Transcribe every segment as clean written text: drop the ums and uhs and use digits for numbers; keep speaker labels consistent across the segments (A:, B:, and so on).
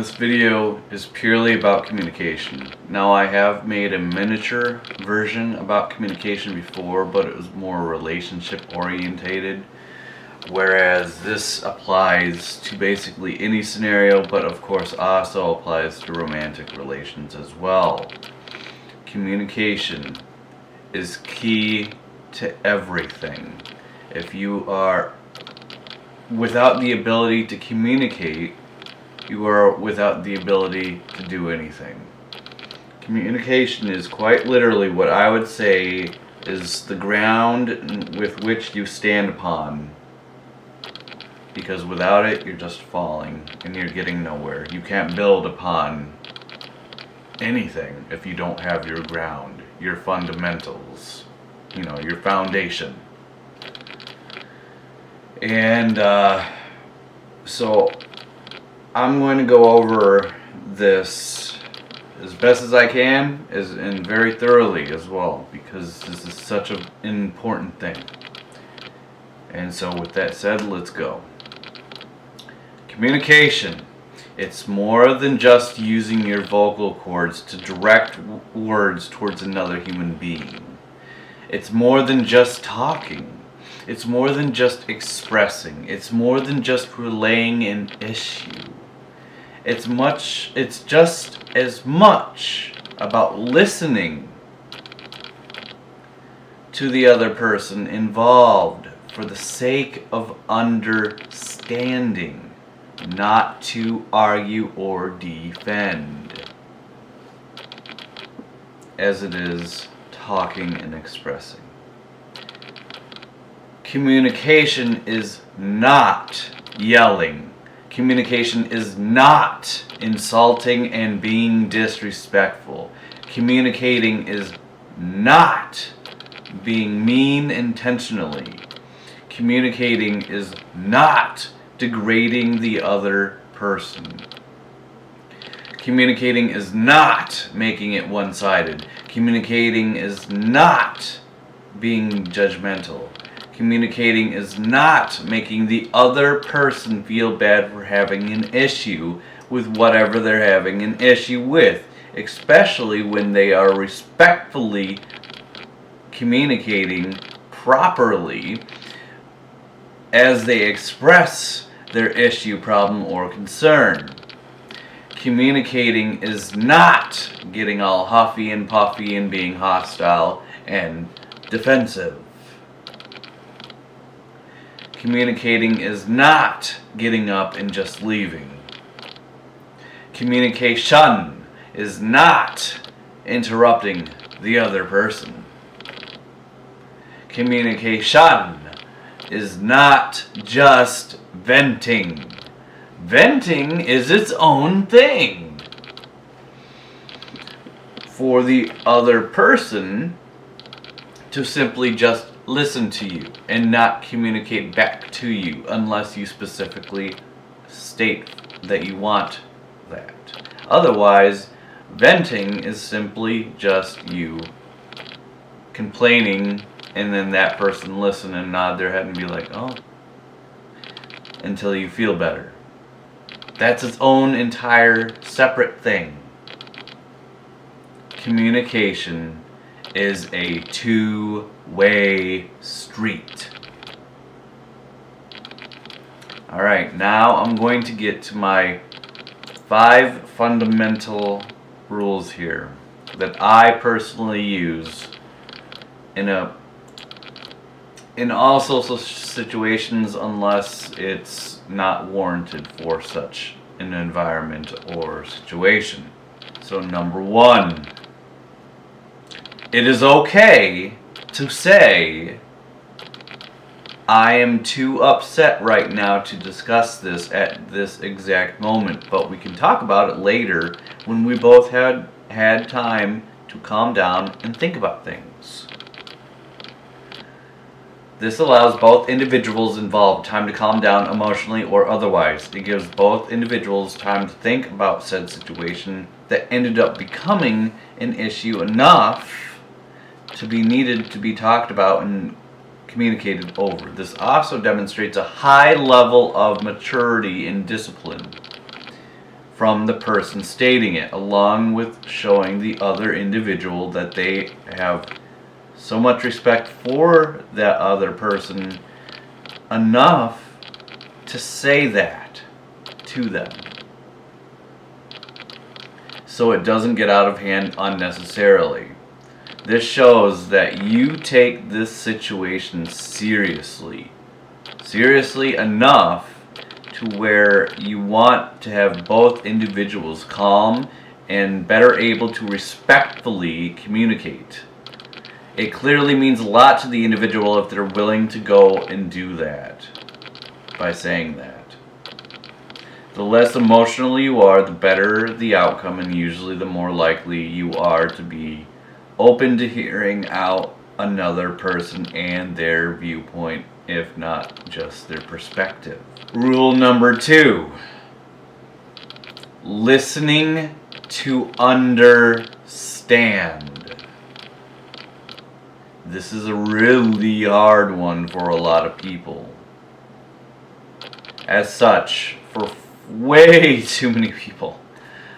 A: this video is purely about communication. Now, I have made a miniature version about communication before, but it was more relationship orientated, whereas this applies to basically any scenario, but of course also applies to romantic relations as well. Communication is key to everything. If you are without the ability to communicate, you are without the ability to do anything. Communication is quite literally what I would say is the ground with which you stand upon. Because without it, you're just falling and you're getting nowhere. You can't build upon anything if you don't have your ground, your fundamentals, your foundation. And so I'm going to go over this as best as I can, and very thoroughly as well, because this is such an important thing. And so with that said, let's go. Communication. It's more than just using your vocal cords to direct words towards another human being. It's more than just talking. It's more than just expressing. It's more than just relaying an issue. It's just as much about listening to the other person involved for the sake of understanding, not to argue or defend, as it is talking and expressing. Communication is not yelling. Communication is not insulting and being disrespectful. Communicating is not being mean intentionally. Communicating is not degrading the other person. Communicating is not making it one-sided. Communicating is not being judgmental. Communicating is not making the other person feel bad for having an issue with whatever they're having an issue with, especially when they are respectfully communicating properly as they express their issue, problem, or concern. Communicating is not getting all huffy and puffy and being hostile and defensive. Communicating is not getting up and just leaving. Communication is not interrupting the other person. Communication is not just venting. Venting is its own thing. For the other person to simply just listen to you and not communicate back to you unless you specifically state that you want that. Otherwise, venting is simply just you complaining, and then that person listen and nod their head and be like, oh, until you feel better. That's its own entire separate thing. Communication is a two-way street. Alright, now I'm going to get to my 5 fundamental rules here that I personally use in all social situations, unless it's not warranted for such an environment or situation. So number 1, it is okay to say, I am too upset right now to discuss this at this exact moment, but we can talk about it later when we both had time to calm down and think about things. This allows both individuals involved time to calm down emotionally or otherwise. It gives both individuals time to think about said situation that ended up becoming an issue enough to be needed to be talked about and communicated over. This also demonstrates a high level of maturity and discipline. from the person stating it, along with showing the other individual that they have so much respect for that other person enough to say that to them, so it doesn't get out of hand unnecessarily. This shows that you take this situation seriously enough to where you want to have both individuals calm and better able to respectfully communicate. It clearly means a lot to the individual if they're willing to go and do that by saying that. The less emotional you are, the better the outcome, and usually the more likely you are to be open to hearing out another person and their viewpoint, if not just their perspective. Rule number 2: listening to understand. This is a really hard one for a lot of people. As such, for way too many people,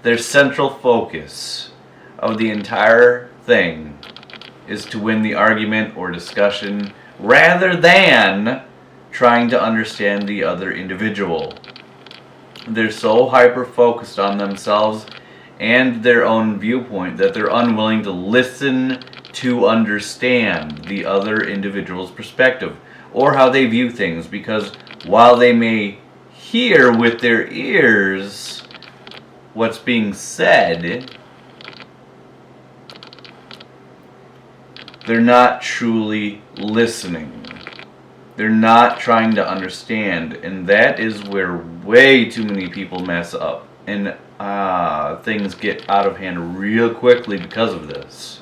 A: their central focus of the entire thing is to win the argument or discussion rather than trying to understand the other individual. They're so hyper-focused on themselves and their own viewpoint that they're unwilling to listen to understand the other individual's perspective or how they view things, because while they may hear with their ears what's being said, they're not truly listening. They're not trying to understand, and that is where way too many people mess up, and things get out of hand real quickly because of this.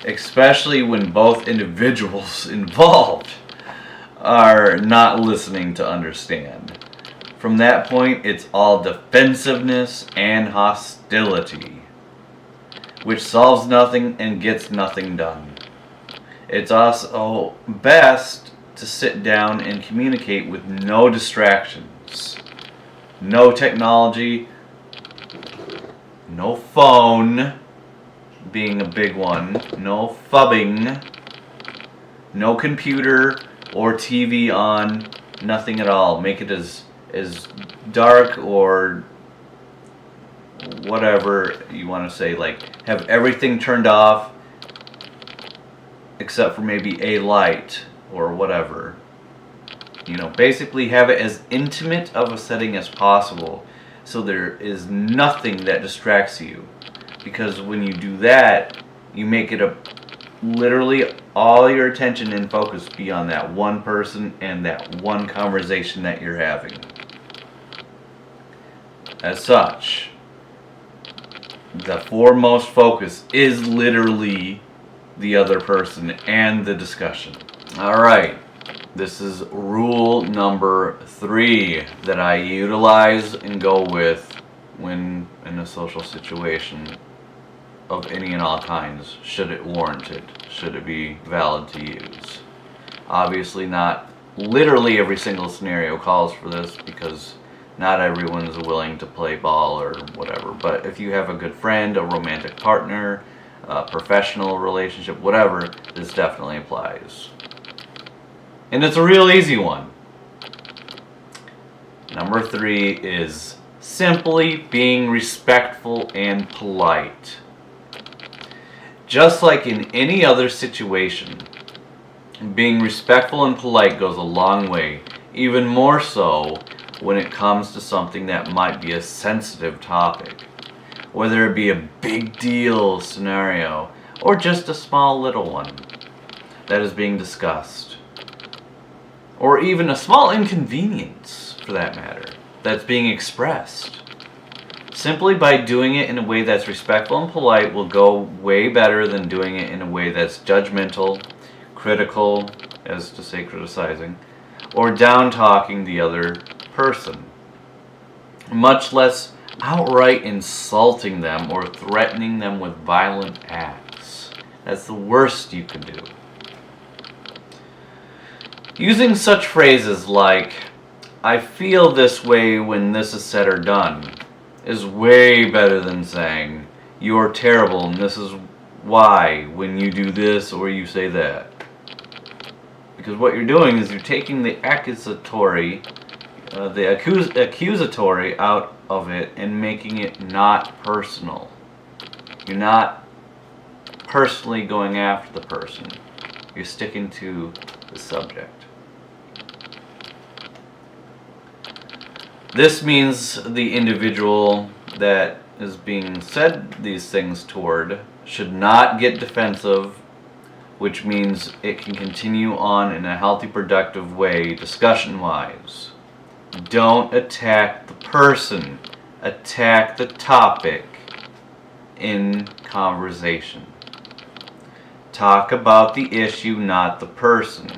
A: Especially when both individuals involved are not listening to understand. From that point, it's all defensiveness and hostility, which solves nothing and gets nothing done. It's also best to sit down and communicate with no distractions, no technology, no phone being a big one, no phubbing, no computer or TV on, nothing at all. Make it as dark or whatever you want to say, like have everything turned off except for maybe a light or whatever. Basically have it as intimate of a setting as possible so there is nothing that distracts you. Because when you do that, you make it literally all your attention and focus be on that one person and that one conversation that you're having. As such, the foremost focus is literally the other person and the discussion. Alright, this is rule number 3 that I utilize and go with when in a social situation of any and all kinds, should it warrant it, should it be valid to use. Obviously not literally every single scenario calls for this, because not everyone is willing to play ball or whatever, but if you have a good friend, a romantic partner, a professional relationship, whatever, this definitely applies. And it's a real easy one. Number 3 is simply being respectful and polite. Just like in any other situation, being respectful and polite goes a long way, even more so when it comes to something that might be a sensitive topic, whether it be a big deal scenario or just a small little one that is being discussed, or even a small inconvenience for that matter that's being expressed. Simply by doing it in a way that's respectful and polite will go way better than doing it in a way that's judgmental, critical, as to say criticizing, or down-talking the other person. Much less outright insulting them or threatening them with violent acts. That's the worst you can do. Using such phrases like, I feel this way when this is said or done is way better than saying, you're terrible and this is why when you do this or you say that. Because what you're doing is you're taking the accusatory out of it and making it not personal. You're not personally going after the person. You're sticking to the subject. This means the individual that is being said these things toward should not get defensive, which means it can continue on in a healthy, productive way, discussion-wise. Don't attack the person. Attack the topic in conversation. Talk about the issue, not the person.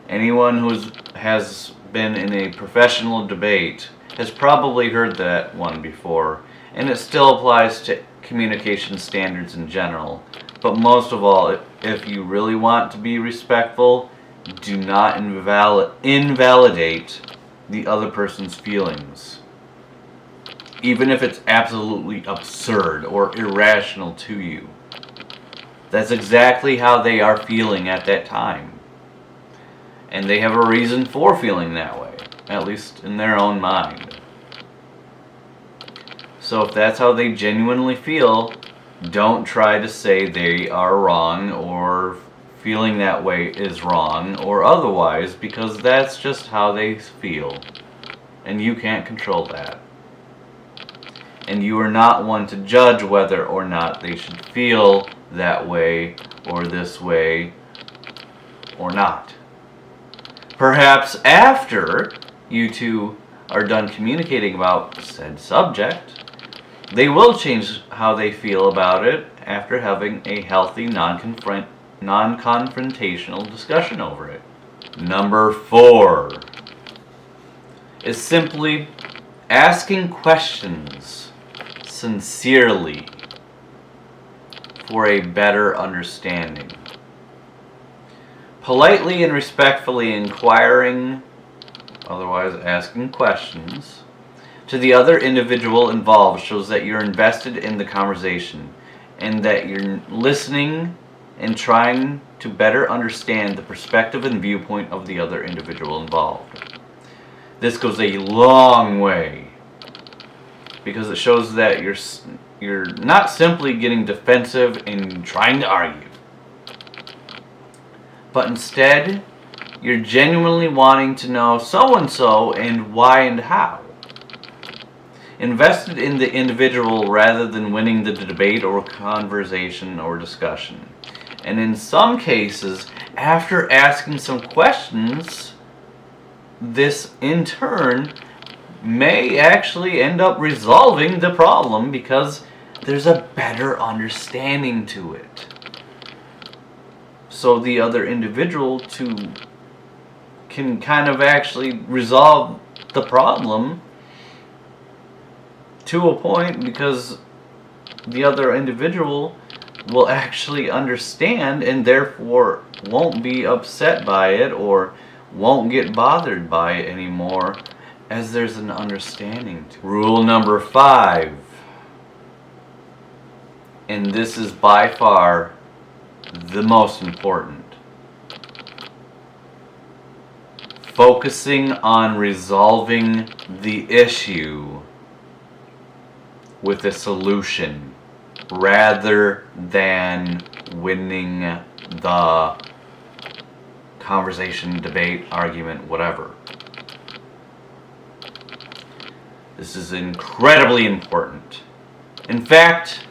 A: Anyone who has been in a professional debate has probably heard that one before, and it still applies to communication standards in general. But most of all, if you really want to be respectful, do not invalidate the other person's feelings, even if it's absolutely absurd or irrational to you. That's exactly how they are feeling at that time. And they have a reason for feeling that way, at least in their own mind. So if that's how they genuinely feel, don't try to say they are wrong or feeling that way is wrong or otherwise, because that's just how they feel. And you can't control that. And you are not one to judge whether or not they should feel that way or this way or not. Perhaps after you two are done communicating about said subject, they will change how they feel about it after having a healthy, non-confrontational discussion over it. Number 4 is simply asking questions sincerely for a better understanding. Politely and respectfully inquiring, otherwise asking questions, to the other individual involved shows that you're invested in the conversation and that you're listening and trying to better understand the perspective and viewpoint of the other individual involved. This goes a long way because it shows that you're not simply getting defensive and trying to argue, but instead you're genuinely wanting to know so-and-so and why and how. Invested in the individual rather than winning the debate or conversation or discussion. And in some cases, after asking some questions, this in turn may actually end up resolving the problem because there's a better understanding to it. So the other individual can kind of actually resolve the problem to a point, because the other individual will actually understand and therefore won't be upset by it or won't get bothered by it anymore, as there's an understanding to it. Rule number 5, and this is by far the most important: focusing on resolving the issue with a solution rather than winning the conversation, debate, argument, whatever. This is incredibly important. In fact,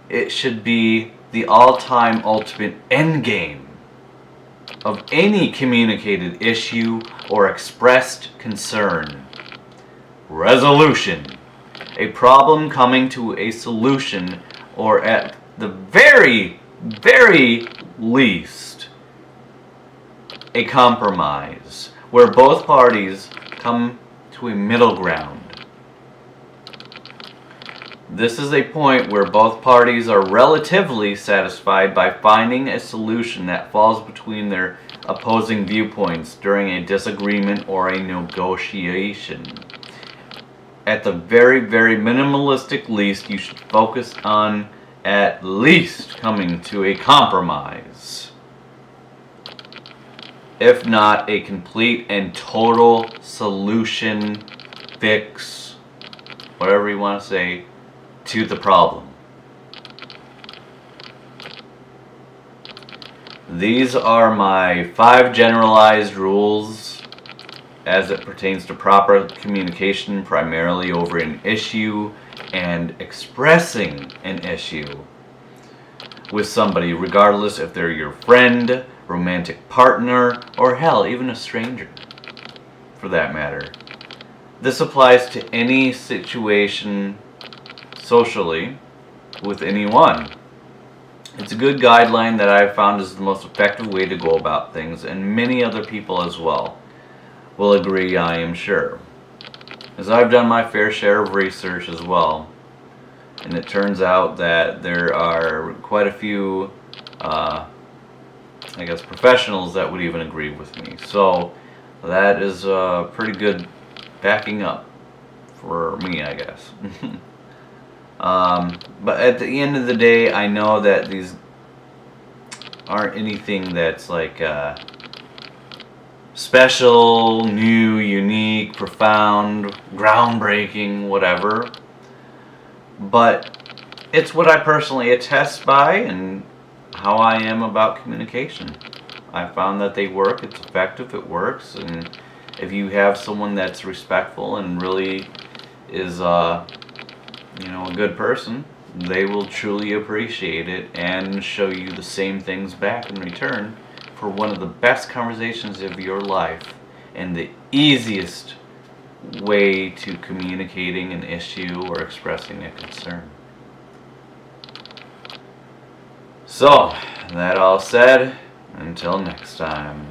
A: it should be the all-time ultimate endgame of any communicated issue or expressed concern. Resolution. A problem coming to a solution, or at the very, very least, a compromise, where both parties come to a middle ground. This is a point where both parties are relatively satisfied by finding a solution that falls between their opposing viewpoints during a disagreement or a negotiation. At the very, very minimalistic least, you should focus on at least coming to a compromise. If not a complete and total solution, fix, whatever you want to say, to the problem. These are my 5 generalized rules as it pertains to proper communication, primarily over an issue and expressing an issue with somebody, regardless if they're your friend, romantic partner, or hell, even a stranger, for that matter. This applies to any situation socially with anyone. It's a good guideline that I've found is the most effective way to go about things, and many other people as well will agree, I am sure. As I've done my fair share of research as well, and it turns out that there are quite a few, professionals that would even agree with me. So that is pretty good backing up for me, I guess. But at the end of the day, I know that these aren't anything that's like special, new, unique, profound, groundbreaking, whatever. But it's what I personally attest by and how I am about communication. I found that they work, it's effective, it works, and if you have someone that's respectful and really is a good person, they will truly appreciate it and show you the same things back in return for one of the best conversations of your life and the easiest way to communicating an issue or expressing a concern. So, that all said, until next time.